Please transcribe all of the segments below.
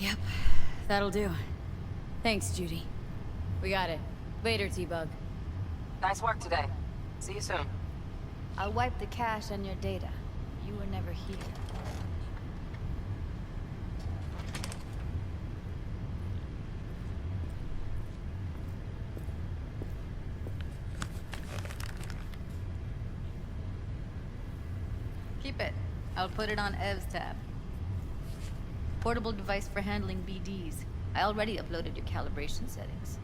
Yep, that'll do. Thanks, Judy. We got it. Later, T-Bug. Nice work today. See you soon. I'll wipe the cache on your data. You were never here. Keep it. I'll put it on Ev's tab. Portable device for handling BDs. I already uploaded your calibration settings.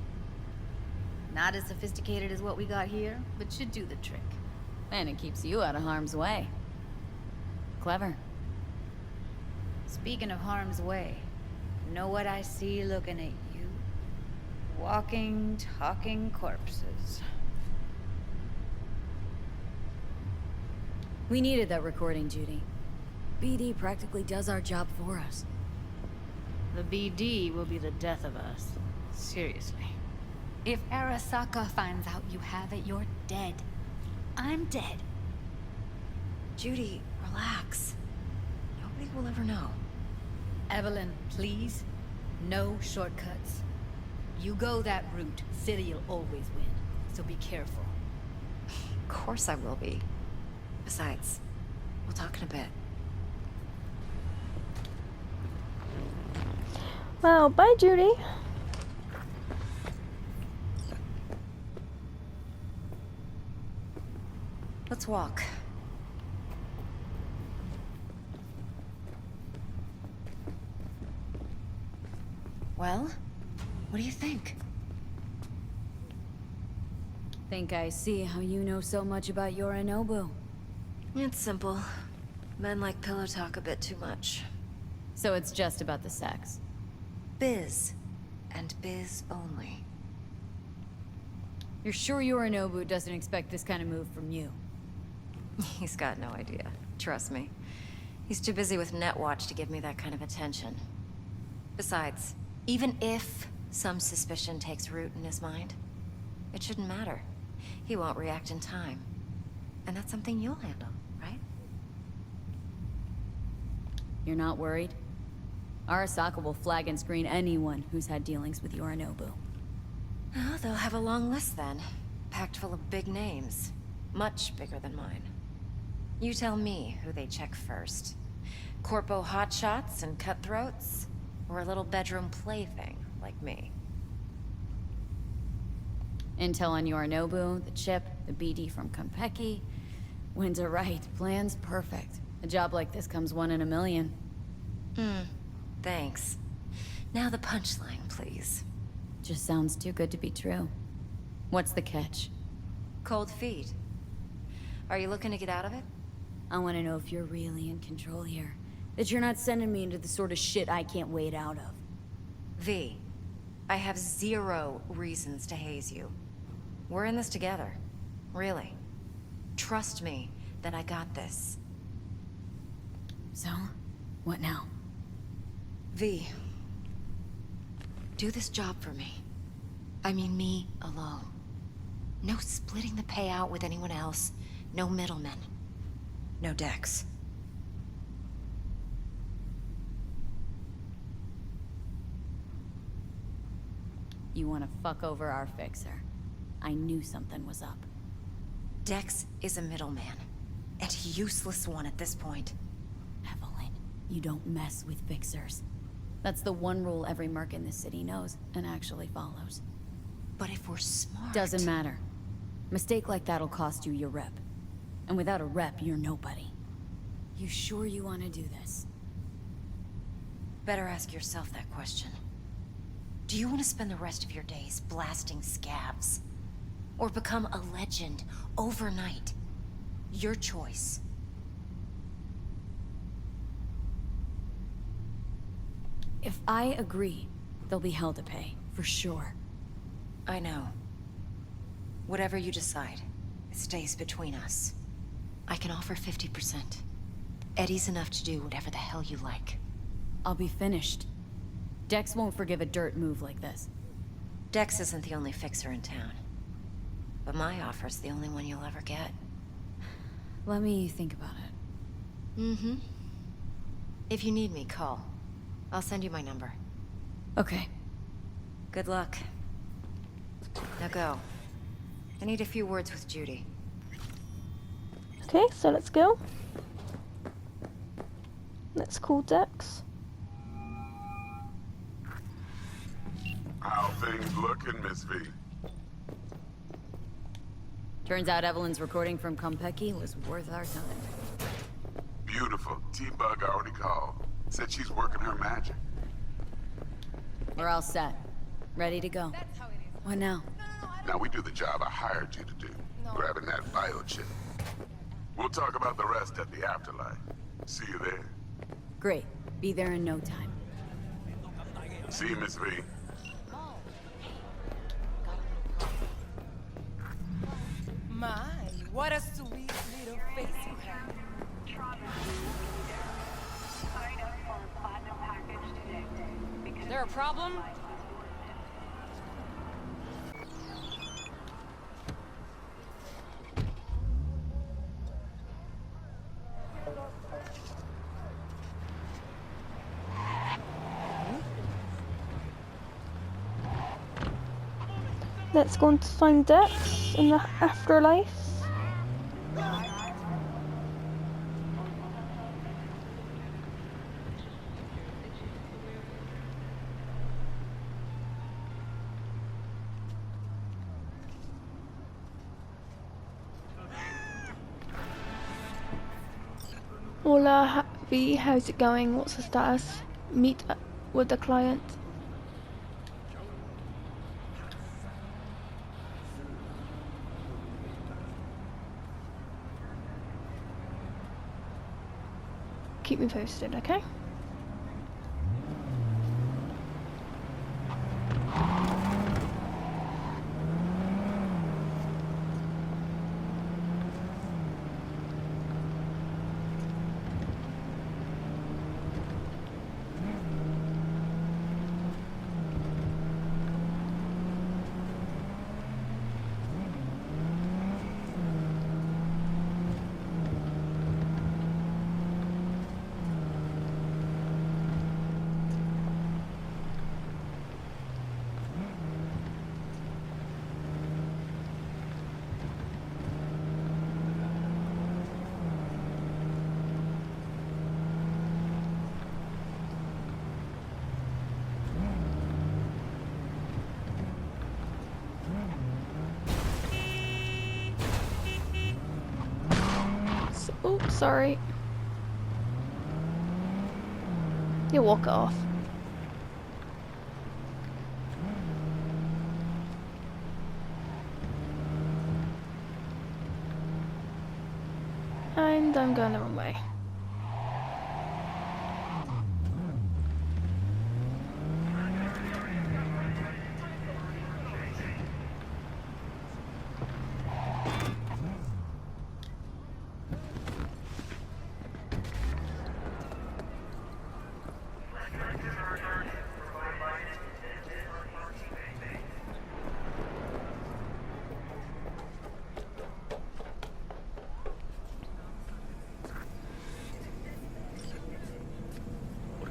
Not as sophisticated as what we got here, but should do the trick. And it keeps you out of harm's way. Clever. Speaking of harm's way, know what I see looking at you? Walking, talking corpses. We needed that recording, Judy. BD practically does our job for us. The BD will be the death of us. Seriously. If Arasaka finds out you have it, you're dead. I'm dead. Judy, relax. Nobody will ever know. Evelyn, please. No shortcuts. You go that route, City'll always win. So be careful. Of course I will be. Besides, we'll talk in a bit. Well, bye, Judy. Let's walk. Well, what do you think? Think I see how you know so much about Yorinobu. It's simple. Men like pillow talk a bit too much. So it's just about the sex. Biz. And biz only. You're sure Yorinobu doesn't expect this kind of move from you? He's got no idea. Trust me. He's too busy with Netwatch to give me that kind of attention. Besides, even if some suspicion takes root in his mind, it shouldn't matter. He won't react in time. And that's something you'll handle, right? You're not worried? Arasaka will flag and screen anyone who's had dealings with Yorinobu. Oh, they'll have a long list then. Packed full of big names. Much bigger than mine. You tell me who they check first. Corpo hotshots and cutthroats? Or a little bedroom plaything like me? Intel on Yorinobu, the chip, the BD from Konpeki. Winds right, plan's perfect. A job like this comes 1 in a million. Thanks. Now the punchline, please. Just sounds too good to be true. What's the catch? Cold feet. Are you looking to get out of it? I want to know if you're really in control here. That you're not sending me into the sort of shit I can't wait out of. V, I have 0 reasons to haze you. We're in this together. Really. Trust me that I got this. So, what now? V, do this job for me. I mean me alone. No splitting the payout with anyone else. No middlemen. No Dex. You want to fuck over our fixer. I knew something was up. Dex is a middleman. And a useless one at this point. Evelyn, you don't mess with fixers. That's the one rule every merc in this city knows and actually follows. But if we're smart... Doesn't matter. Mistake like that'll cost you your rep. And without a rep, you're nobody. You sure you want to do this? Better ask yourself that question. Do you want to spend the rest of your days blasting scabs? Or become a legend overnight? Your choice. If I agree, there'll be hell to pay, for sure. I know. Whatever you decide, it stays between us. I can offer 50%. Eddie's enough to do whatever the hell you like. I'll be finished. Dex won't forgive a dirt move like this. Dex isn't the only fixer in town. But my offer's the only one you'll ever get. Let me think about it. Mm-hmm. If you need me, call. I'll send you my number. Okay. Good luck. Now go. I need a few words with Judy. Okay, so let's go. Let's call Dex. How things looking, Miss V? Turns out Evelyn's recording from Konpeki was worth our time. Beautiful. T-Bug already called. Said she's working her magic. We're all set. Ready to go. What now? Now we do the job I hired you to do. Grabbing that biochip. We'll talk about the rest at the Afterlife. See you there. Great. Be there in no time. See you, Miss V. My, what a sweet little face you have. Is there a problem? Let's go and find Dex in the Afterlife. Hola, V, how's it going? What's the status? Meet with the client. Keep me posted, okay? Oh, sorry. You walk it off. And I'm going the wrong way.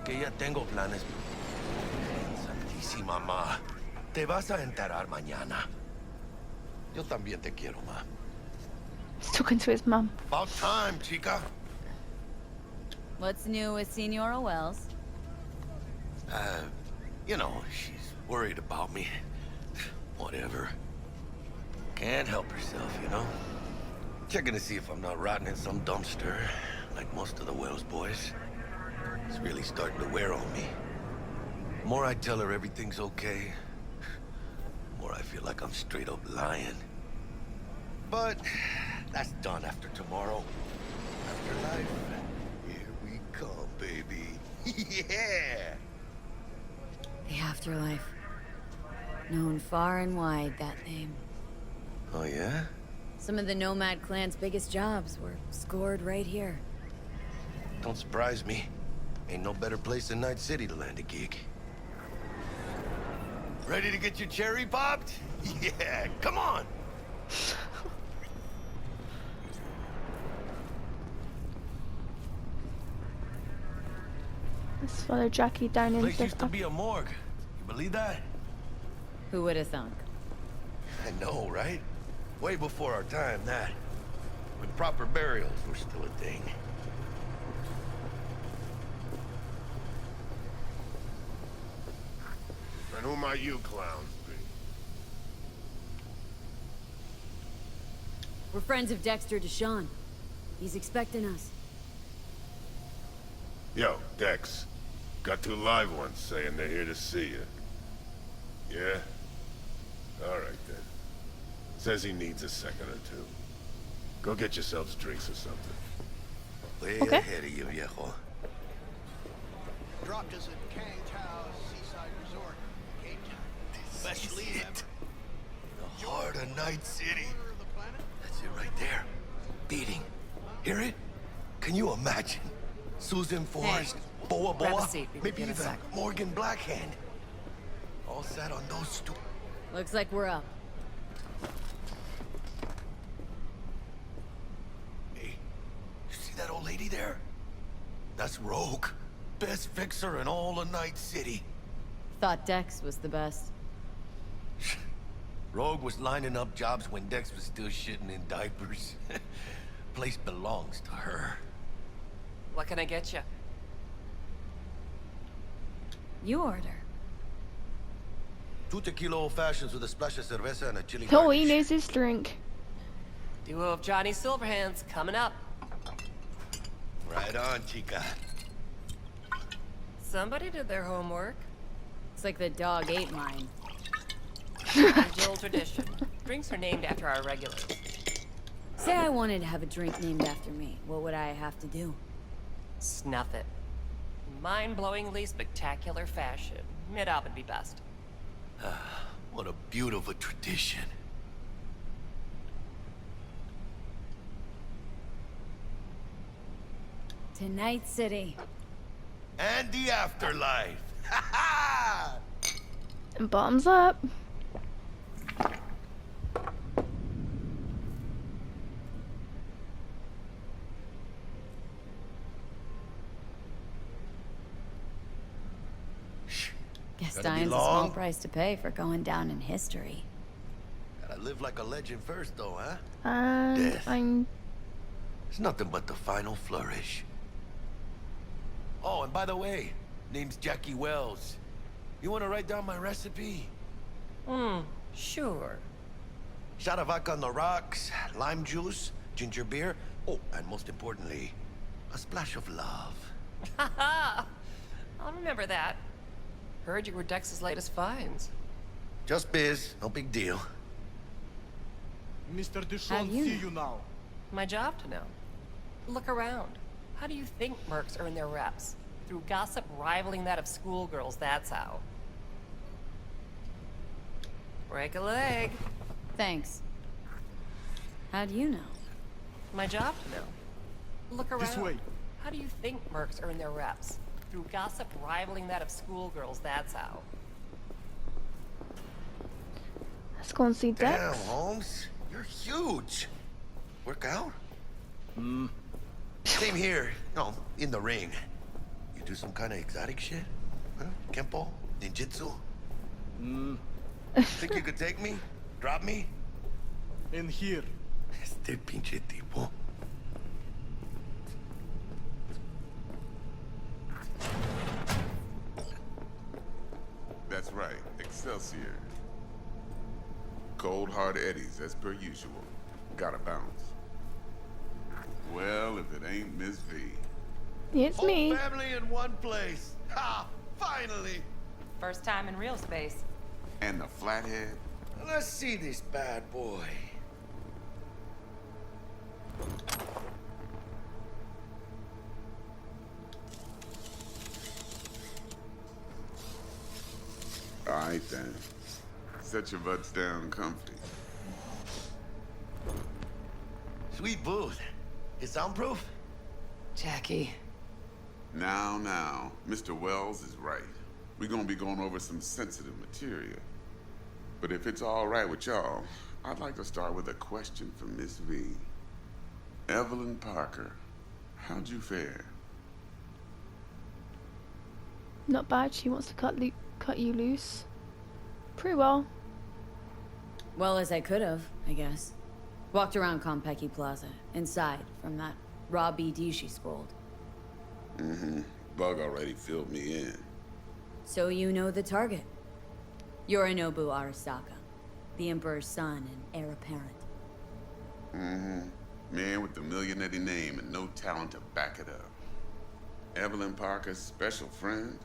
Que ya tengo planes. Santísima, ma. Te vas a enterar mañana. Yo también te quiero, ma. He's talking to his mum. About time, chica. What's new with Senora Wells? You know, she's worried about me. Whatever. Can't help herself, you know? Checking to see if I'm not rotting in some dumpster, like most of the Wells boys. It's really starting to wear on me. The more I tell her everything's okay, the more I feel like I'm straight up lying. But that's done after tomorrow. Afterlife, here we come, baby. Yeah! The Afterlife. Known far and wide, that name. Oh, yeah? Some of the Nomad clan's biggest jobs were scored right here. Don't surprise me. Ain't no better place than Night City to land a gig. Ready to get your cherry popped? Yeah, come on! Let's follow Jackie down into Place the... used to be a morgue. Believe that? Who would have thunk? I know, right? Way before our time, that. When proper burials were still a thing. And who might you clowns be? We're friends of Dexter Deshawn. He's expecting us. Yo, Dex. Got 2 live ones saying they're here to see you. Yeah? Alright then. Says he needs a second or two. Go get yourselves drinks or something. Way Okay. ahead of you, viejo. Dropped us at Kang Tao Seaside Resort, Cape Town. Best lead ever. The heart of Night City. Corner of the planet? That's it right there. Beating. Hear it? Can you imagine? Susan Forrest, Boa grab a Boa, seat. We can maybe get a even sec. Morgan Blackhand. All sat on those stools. Looks like we're up. Hey, you see that old lady there? That's Rogue. Best fixer in all of Night City. Thought Dex was the best. Rogue was lining up jobs when Dex was still shitting in diapers. Place belongs to her. What can I get you? You order. 2 tequila old fashions with a splash of cerveza and a chili Oh, he garnish. knows his drink. Duo of Johnny Silverhands coming up. Right on, chica. Somebody did their homework. It's like the dog ate mine. Age-old tradition. Drinks are named after our regulars. Say I wanted to have a drink named after me. What would I have to do? Snuff it. Mind-blowingly spectacular fashion. Mid-op would be best. What a beautiful tradition. To Night City. And the afterlife. Ha ha! And bottoms up. Guess Gonna be dying's a small long? price to pay for going down in history. Gotta live like a legend first, though, huh? And Death. I'm... It's nothing but the final flourish. Oh, and by the way, name's Jackie Wells. You wanna write down my recipe? Sure. Shot of vodka on the rocks, lime juice, ginger beer. Oh, and most importantly, a splash of love. Haha! I'll remember that. Heard you were Dex's latest finds. Just biz, no big deal. Mr. How Deshawn, do you see know? you now. My job to know. Look around. How do you think mercs earn their reps? Through gossip rivaling that of schoolgirls, that's how. Break a leg. Thanks. How do you know? My job to know. Look around. This way. How do you think mercs earn their reps? Through gossip rivaling that of schoolgirls, that's how. Let's go and see Damn, Dex. Holmes, you're huge. Work out? Same here. No, in the ring. You do some kind of exotic shit? Huh? Kempo? Ninjutsu? Think you could take me? Drop me? In here. Este pinche tipo. That's right, Excelsior. Cold hard eddies, as per usual. Gotta bounce. Well, if it ain't Miss V. It's Whole me. family in one place. Ha! Finally! First time in real space. And the flathead? Let's see this bad boy. Alright then. Set your butts down comfy. Sweet booth. It's soundproof? Jackie. Now, Mr. Wells is right. We're gonna be going over some sensitive material. But if it's all right with y'all, I'd like to start with a question for Miss V. Evelyn Parker, how'd you fare? Not bad. She wants to cut you loose. Pretty well. Well, as I could have, I guess. Walked around Konpeki Plaza, inside, from that raw BD she scrolled. Mm-hmm. Bug already filled me in. So you know the target. Yorinobu Arasaka, the Emperor's son and heir apparent. Mm-hmm. Man with the millionaire name and no talent to back it up. Evelyn Parker's special friend?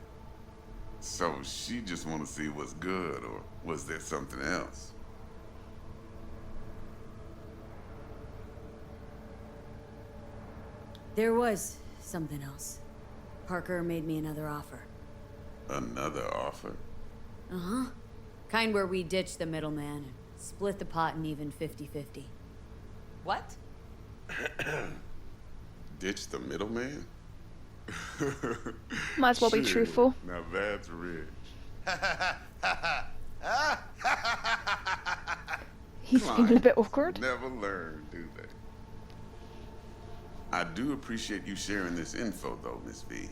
So she just want to see what's good, or was there something else? There was something else. Parker made me another offer. Another offer? Uh-huh. Kind where we ditch the middleman and split the pot in even 50-50. What? Ditch the middleman? Might as well be Shit, truthful. Now that's rich. He's feeling a bit awkward. Never learn, do they? I do appreciate you sharing this info, though, Miss V.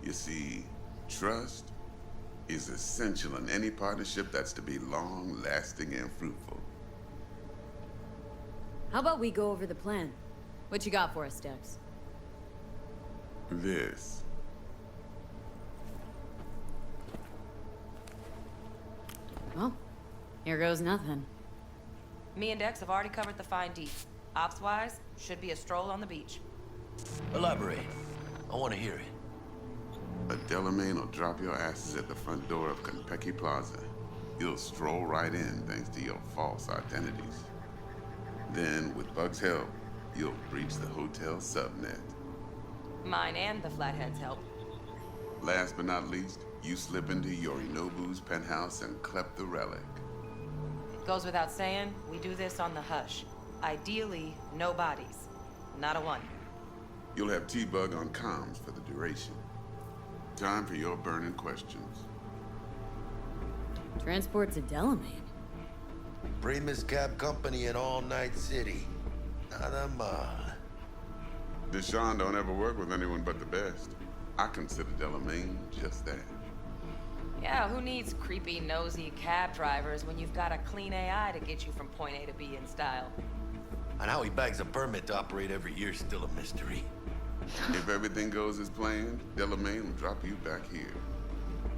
You see, trust is essential in any partnership that's to be long-lasting and fruitful. How about we go over the plan? What you got for us, Dex? This. Well, here goes nothing. Me and Dex have already covered the fine details. Ops-wise, should be a stroll on the beach. Elaborate. I want to hear it. A Delamain will drop your asses at the front door of Konpeki Plaza. You'll stroll right in thanks to your false identities. Then, with Bug's help, you'll breach the hotel subnet. Mine and the Flathead's help. Last but not least, you slip into Yorinobu's penthouse and clep the relic. Goes without saying, we do this on the hush. Ideally, no bodies. Not a one. You'll have T-Bug on comms for the duration. Time for your burning questions. Transport to Delamain. Primus Cab Company in All Night City. Nada mal. Deshaun don't ever work with anyone but the best. I consider Delamain just that. Yeah, who needs creepy, nosy cab drivers when you've got a clean AI to get you from point A to B in style? And how he bags a permit to operate every year is still a mystery. If everything goes as planned, Delamain will drop you back here.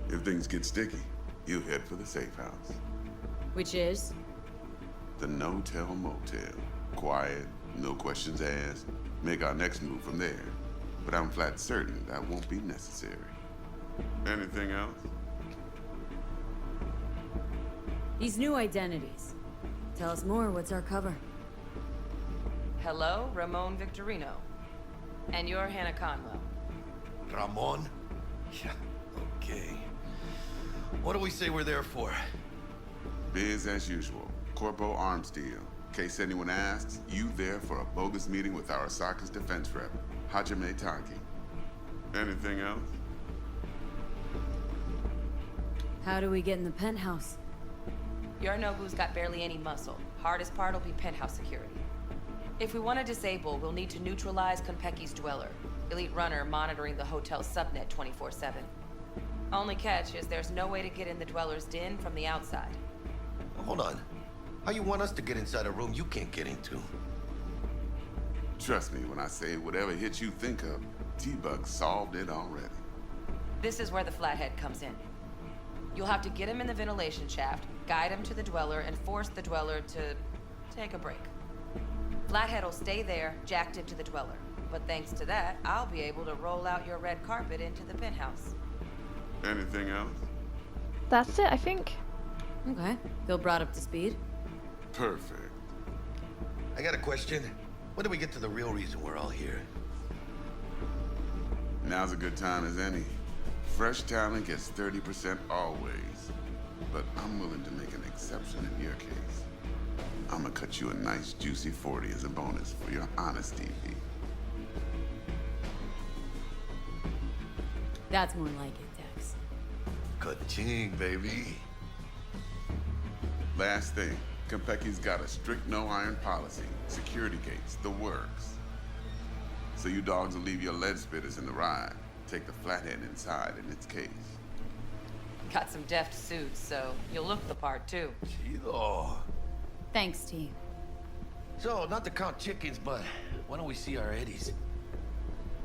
If things get sticky, you head for the safe house. Which is? The no-tell motel. Quiet, no questions asked. Make our next move from there. But I'm flat certain that won't be necessary. Anything else? These new identities. Tell us more, what's our cover? Hello, Ramon Victorino. And you're Hannah Conwell. Ramon? Yeah, okay. What do we say we're there for? Biz as usual. Corpo arms deal. In case anyone asks, you there for a bogus meeting with Arasaka's defense rep, Hajime Taki. Anything else? How do we get in the penthouse? Yorinobu's got barely any muscle. Hardest part will be penthouse security. If we want to disable, we'll need to neutralize Konpeki's dweller. Elite runner monitoring the hotel's subnet 24/7. Only catch is there's no way to get in the dweller's den from the outside. Hold on. How you want us to get inside a room you can't get into? Trust me when I say whatever hit you think of, T-Bug solved it already. This is where the Flathead comes in. You'll have to get him in the ventilation shaft, guide him to the dweller, and force the dweller to take a break. Flathead will stay there, jacked into the dweller. But thanks to that, I'll be able to roll out your red carpet into the penthouse. Anything else? That's it, I think. Okay, feel brought up to speed. Perfect. I got a question. When do we get to the real reason we're all here? Now's a good time as any. Fresh talent gets 30% always. But I'm willing to make an exception in your case. I'm gonna cut you a nice juicy 40 as a bonus for your honesty, V. That's more like it, Dex. Ka-ching, baby. Last thing, Konpeki's got a strict no-iron policy. Security gates, the works. So you dogs will leave your lead spitters in the ride. Take the Flathead inside in its case. Got some deft suits, so you'll look the part too. Chido. Thanks, T. So, not to count chickens, but why don't we see our Eddies?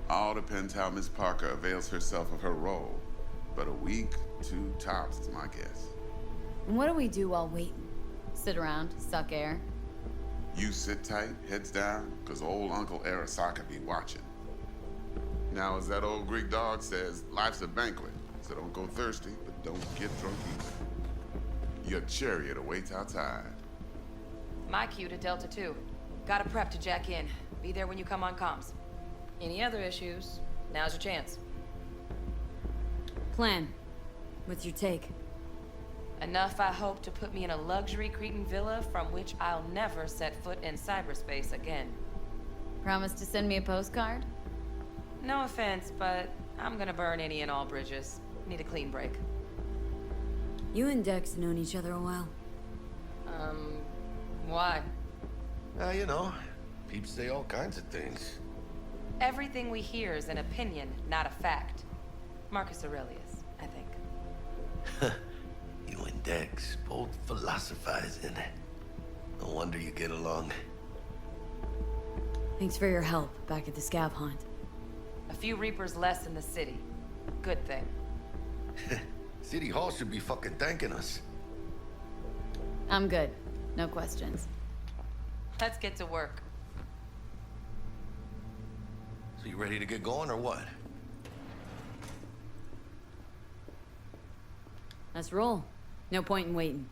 All depends how Miss Parker avails herself of her role. But a week, 2 tops is my guess. And what do we do while waiting? Sit around, suck air? You sit tight, heads down, cause old Uncle Arasaka be watching. Now, as that old Greek dog says, life's a banquet, so don't go thirsty, but don't get drunk either. Your chariot awaits outside. My cue to Delta 2. Gotta prep to jack in. Be there when you come on comms. Any other issues? Now's your chance. Plan. What's your take? Enough, I hope, to put me in a luxury Cretan villa from which I'll never set foot in cyberspace again. Promise to send me a postcard? No offense, but I'm gonna burn any and all bridges. Need a clean break. You and Dex known each other a while. Why? You know, peeps say all kinds of things. Everything we hear is an opinion, not a fact. Marcus Aurelius, I think. You and Dex, both philosophizing. No wonder you get along. Thanks for your help back at the scav hunt. A few Reapers less in the city. Good thing. City Hall should be fucking thanking us. I'm good. No questions. Let's get to work. So you ready to get going or what? Let's roll. No point in waiting.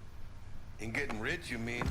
In getting rich, you mean?